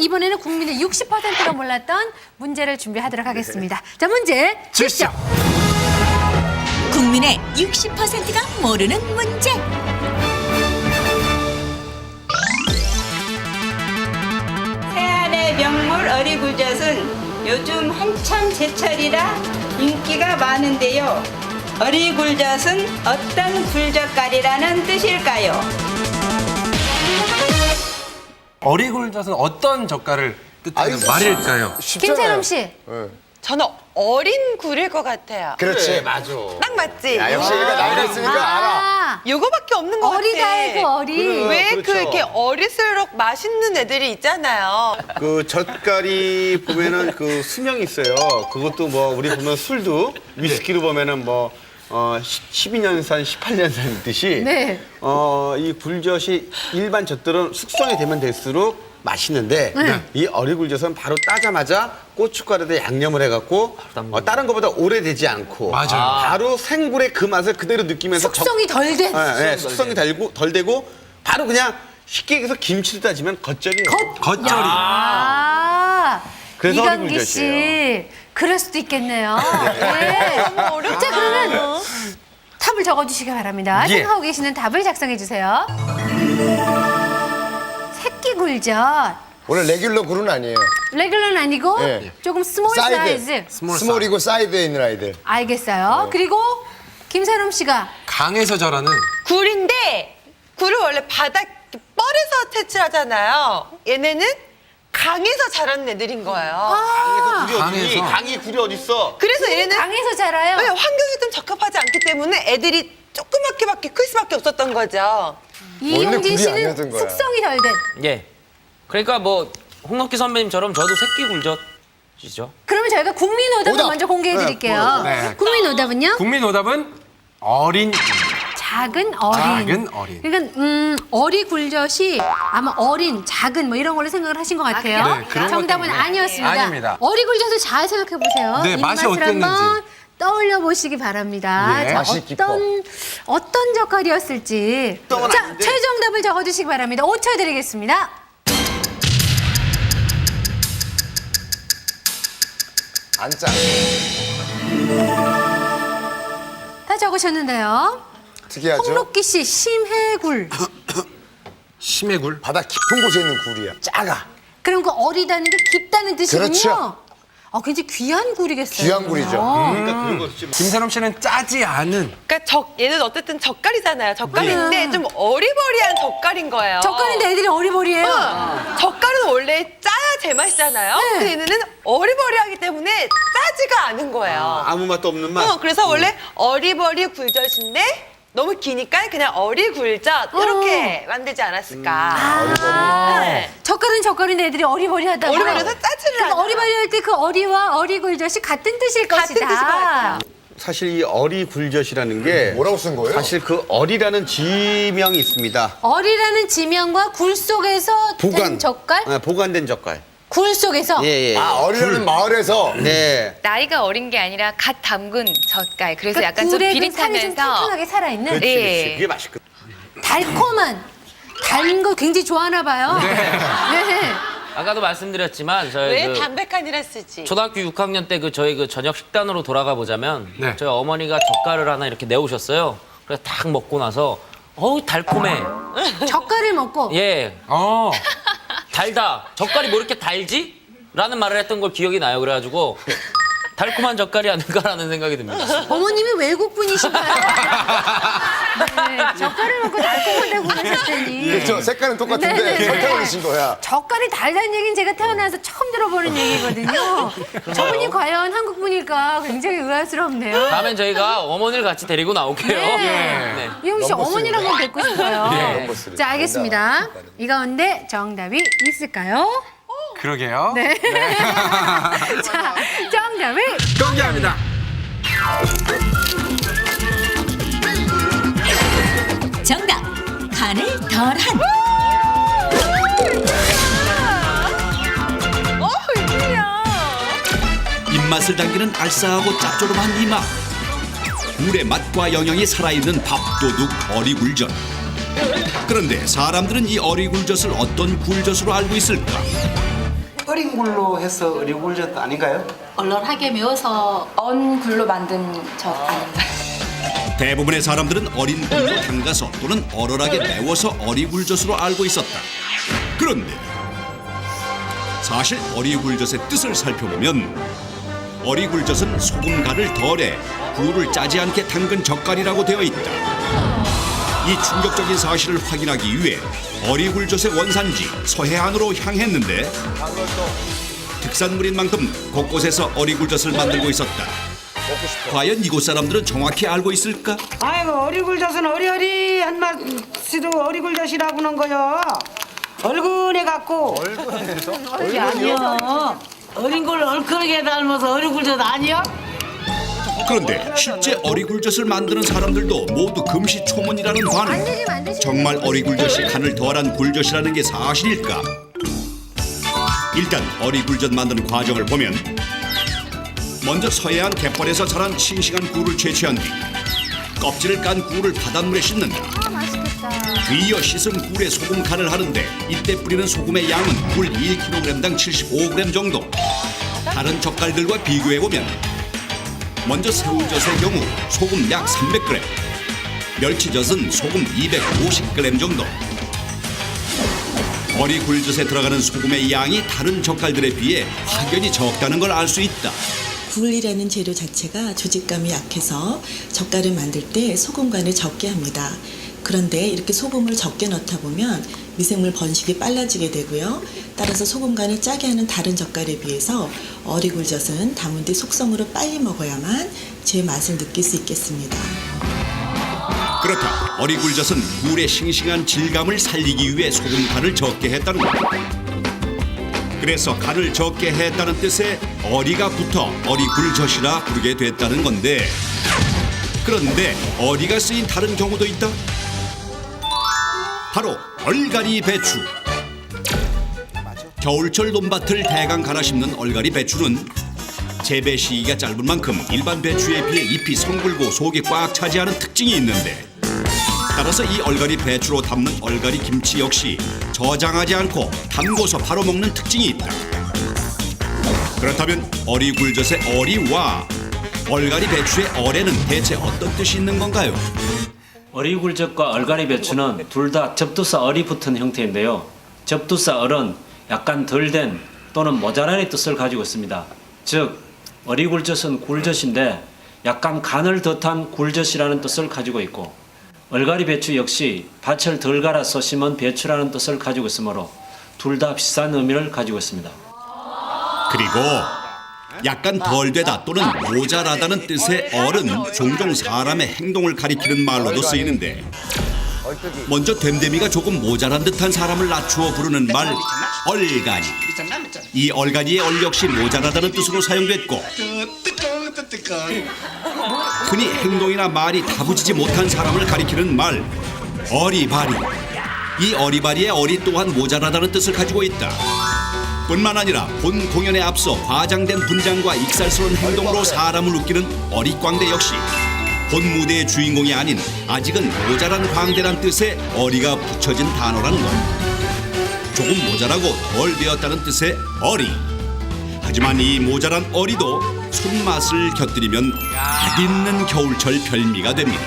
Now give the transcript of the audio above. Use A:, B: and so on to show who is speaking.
A: 이번에는 국민의 60%가 몰랐던 문제를 준비하도록 하겠습니다. 자, 문제 주시죠.
B: 국민의 60%가 모르는 문제.
C: 새알의 명물 어리굴젓은 요즘 한참 제철이라 인기가 많은데요. 어리굴젓은 어떤 굴젓갈이라는 뜻일까요?
D: 어리굴젓은 어떤 젓갈을 뜻하는 말일까요?
A: 김세롬 씨.
E: 저는 어린 굴일 것 같아요.
F: 그렇지.
D: 맞아.
E: 딱 맞지?
F: 야, 역시 얘가 나이가 있으니까 알아.
A: 아,
E: 요거밖에 없는 것 같아.
A: 어리다의 그 어리.
E: 왜
F: 그렇죠.
E: 이렇게 어릴수록 맛있는 애들이 있잖아요.
G: 그 젓갈이 보면은 그 수명이 있어요. 그것도 뭐 우리 보면 술도 위스키로 보면은 뭐 12년산, 18년산 있듯이
A: 네.
G: 이 굴젓이 일반 젓들은 숙성이 되면 될수록 맛있는데 이 어리굴젓은 바로 따자마자 고춧가루에 양념을 해갖고 다른 것보다 오래되지 않고
D: 맞아요.
G: 바로 생굴의 그 맛을 그대로 느끼면서
A: 숙성이 덜 된.
G: 숙성이 덜 되고 바로 그냥 쉽게 얘기해서 김치로 따지면 겉절이에요.
D: 겉절이.
A: 아,
G: 그래서
A: 이강기
G: 어리굴젓이에요.
A: 씨. 그럴 수도 있겠네요. 네. 자, 그러면 답을 적어주시기 바랍니다.
D: 예.
A: 생각하고 계시는 답을 작성해 주세요. 새끼 굴젓.
F: 원래 레귤러 굴은 아니에요.
A: 레귤러는 아니고
F: 예.
A: 조금 스몰 사이즈.
F: 스몰이고 사이드에 있는 아이들.
A: 알겠어요. 그리고 김세롬 씨가
D: 강에서 자라는
E: 굴인데 굴을 원래 바닥 뻘에서 채취하잖아요. 얘네는 강에서 자라는 애들인 거예요.
D: 강에서.
G: 강이 굴이 어딨어?
E: 그래서 얘네는
A: 강에서 자라요.
E: 네, 환경이 좀 적합하지 않기 때문에 애들이 조그맣게밖에 클 수밖에 없었던 거죠.
A: 이용진
F: 굴이
A: 씨는
F: 아니었던 거야.
A: 숙성이 덜 된.
H: 예. 그러니까 뭐 홍록기 선배님처럼 저도 새끼 굴젓이죠.
A: 그러면 저희가 국민 오답을
F: 오답.
A: 먼저 공개해 드릴게요.
D: 네.
A: 국민 오답은요?
D: 국민 오답은 어린.
A: 작은 어린.
D: 작은 어린.
A: 그러니까 어리 굴젓이 아마 어린, 작은 뭐 이런 걸로 생각을 하신 것 같아요.
D: 네, 그런 것
A: 정답은
D: 때문에.
A: 아니었습니다.
D: 아닙니다.
A: 어리 굴젓을 잘 생각해 보세요.
D: 네, 맛이
A: 입맛을
D: 어땠는지.
A: 한번 떠올려 보시기 바랍니다.
D: 예.
A: 자,
F: 맛이
A: 어떤 젓갈이었을지. 자, 최종답을 적어주시기 바랍니다. 5초 드리겠습니다.
F: 안 짜.
A: 다 적으셨는데요.
F: 특이하죠?
A: 홍록기 씨 심해굴.
D: 심해굴.
F: 바다 깊은 곳에 있는 굴이야. 작아.
A: 그럼 그 어리다는 게 깊다는 뜻이군요.
F: 그렇죠.
A: 굉장히 귀한 굴이겠어요.
F: 귀한 굴이죠.
G: 그러니까 그런 거 좀.
D: 김세롬 씨는 짜지 않은.
E: 그러니까 얘는 어쨌든 젓갈이잖아요. 젓갈인데 좀 어리버리한 젓갈인 거예요.
A: 젓갈인데 애들이 어리버리해요.
E: 젓갈은 원래 짜야 제맛이잖아요.
A: 네.
E: 근데 얘네는 어리버리하기 때문에 짜지가 않은 거예요.
G: 아무 맛도 없는 맛.
E: 그래서 원래 어리버리 굴젓인데 너무 기니까 그냥 어리굴젓 이렇게 만들지 않았을까. 네.
A: 젓갈은 젓갈인데 애들이 어리버리하다고.
E: 어리버리해서 짜지를
A: 그럼
E: 않아요.
A: 어리버리할 때 그 어리와 어리굴젓이 같은 뜻일
E: 같은
A: 것이다.
E: 뜻일 것 같아요.
G: 사실 이 어리굴젓이라는 게
F: 뭐라고 쓴 거예요?
G: 사실 그 어리라는 지명이 있습니다.
A: 어리라는 지명과 굴 속에서 된 젓갈?
G: 보관된 젓갈.
A: 굴 속에서?
G: 예.
F: 어리려는 마을에서.
G: 네.
I: 나이가 어린 게 아니라 갓 담근 젓갈. 그래서
A: 그러니까
I: 약간 좀
A: 굴의 그 살이 좀
I: 비릿하면서
A: 탱탱하게 살아있는
G: 그렇지,
I: 예.
G: 그렇지. 그게 맛있거든.
A: 달콤한 단 거 굉장히 좋아하나 봐요. 네.
H: 아까도 말씀드렸지만 저희
E: 왜
H: 그
E: 담백한이라 쓰지?
H: 초등학교 6학년 때 그 저희 그 저녁 식단으로 돌아가 보자면
D: 네.
H: 저희 어머니가 젓갈을 하나 이렇게 내오셨어요. 그래서 딱 먹고 나서 어우 달콤해.
A: 젓갈을 먹고
H: 예.
D: 어.
H: 달다. 젓갈이 뭐 이렇게 달지? 라는 말을 했던 걸 기억이 나요. 그래가지고 달콤한 젓갈이 아닌가라는 생각이 듭니다.
A: 어머님이 외국분이신가요? 네, 젓갈을 먹고 달콤하다고 하셨더니
F: 그렇죠. 색깔은 똑같은데
A: 네네네.
F: 설탕을 넣으신 거야.
A: 젓갈이 달다는 얘기는 제가 태어나서 처음 들어보는 얘기거든요. 저분이 과연 한국 분일까 굉장히 의아스럽네요.
H: 다음엔 저희가 어머니를 같이 데리고 나올게요.
A: 네. 이용 씨 어머니랑 한번 뵙고 싶어요.
H: 네.
A: 자, 알겠습니다. 이 가운데 정답이 있을까요?
D: 그러게요.
A: 네. 자, 정답을
D: 공개합니다.
B: 정답. 간을 덜한.
E: 웬일이야.
J: 입맛을 당기는 알싸하고 짭조름한 이 맛. 굴의 맛과 영양이 살아있는 밥도둑 어리굴젓. 그런데 사람들은 이 어리굴젓을 어떤 굴젓으로 알고 있을까?
G: 어린 굴로 해서 어리굴젓 아닌가요?
K: 얼얼하게 메워서 언 굴로 만든 젓 아닌가요?
J: 대부분의 사람들은 어린 굴로 담가서 또는 얼얼하게 매워서 어리굴젓으로 알고 있었다. 그런데 사실 어리굴젓의 뜻을 살펴보면 어리굴젓은 소금 간을 덜해 굴을 짜지 않게 담근 젓갈이라고 되어 있다. 이 충격적인 사실을 확인하기 위해 어리굴젓의 원산지 서해안으로 향했는데 특산물인 만큼 곳곳에서 어리굴젓을 만들고 있었다. 과연 이곳 사람들은 정확히 알고 있을까?
C: 아이고 어리굴젓은 어리어리한 맛으로 어리굴젓이라고 하는 거요. 얼큰해 갖고.
E: 그게 아니야. 어린 걸 얼큰하게 닮아서 어리굴젓 아니야?
J: 그런데 실제 어리굴젓을 만드는 사람들도 모두 금시초문이라는 반응. 정말 어리굴젓이 간을 덜한 굴젓이라는 게 사실일까? 일단 어리굴젓 만드는 과정을 보면 먼저 서해안 갯벌에서 자란 싱싱한 굴을 채취한 뒤 껍질을 깐 굴을 바닷물에 씻는다. 뒤이어 씻은 굴에 소금 간을 하는데 이때 뿌리는 소금의 양은 굴 1kg당 75g 정도. 다른 젓갈들과 비교해보면 먼저 새우젓의 경우 소금 약 300g, 멸치젓은 소금 250g 정도. 어리굴젓에 들어가는 소금의 양이 다른 젓갈들에 비해 확연히 적다는 걸 알 수 있다.
L: 굴이라는 재료 자체가 조직감이 약해서 젓갈을 만들 때 소금 간을 적게 합니다. 그런데 이렇게 소금을 적게 넣다 보면 미생물 번식이 빨라지게 되고요. 따라서 소금 간을 짜게 하는 다른 젓갈에 비해서 어리굴젓은 담은 뒤 속성으로 빨리 먹어야만 제 맛을 느낄 수 있겠습니다.
J: 그렇다. 어리굴젓은 굴의 싱싱한 질감을 살리기 위해 소금 간을 적게 했다는 것. 그래서 간을 적게 했다는 뜻의 어리가 붙어 어리굴젓이라 부르게 됐다는 건데, 그런데 어리가 쓰인 다른 경우도 있다. 바로 얼갈이 배추. 겨울철 논밭을 대강 갈아 심는 얼갈이 배추는 재배 시기가 짧은 만큼 일반 배추에 비해 잎이 성글고 속이 꽉 차지 않은 특징이 있는데, 따라서 이 얼갈이 배추로 담는 얼갈이 김치 역시 저장하지 않고 담궈서 바로 먹는 특징이 있다. 그렇다면 어리굴젓의 어리와 얼갈이 배추의 얼에는 대체 어떤 뜻이 있는 건가요?
M: 어리굴젓과 얼갈이 배추는 둘 다 접두사 얼이 붙은 형태인데요. 접두사 얼은 약간 덜 된 또는 모자란의 뜻을 가지고 있습니다. 즉 어리굴젓은 굴젓인데 약간 간을 더 탄 굴젓이라는 뜻을 가지고 있고, 얼갈이 배추 역시 밭을 덜 갈아서 심은 배추라는 뜻을 가지고 있으므로 둘 다 비슷한 의미를 가지고 있습니다.
J: 그리고 약간 덜 되다 또는 모자라다는 뜻의 얼은 종종 사람의 행동을 가리키는 말로도 쓰이는데, 먼저 됨됨이가 조금 모자란 듯한 사람을 낮추어 부르는 말 얼간이. 이 얼간이의 얼 역시 모자라다는 뜻으로 사용됐고, 흔히 행동이나 말이 다부지지 못한 사람을 가리키는 말 어리바리. 이 어리바리의 어리 또한 모자라다는 뜻을 가지고 있다. 뿐만 아니라 본 공연에 앞서 과장된 분장과 익살스러운 행동으로 사람을 웃기는 어리광대 역시 본 무대의 주인공이 아닌 아직은 모자란 광대란 뜻의 어리가 붙여진 단어라는 것. 조금 모자라고 덜 되었다는 뜻의 어리. 하지만 이 모자란 어리도 손맛을 곁들이면 맛있는 겨울철 별미가 됩니다.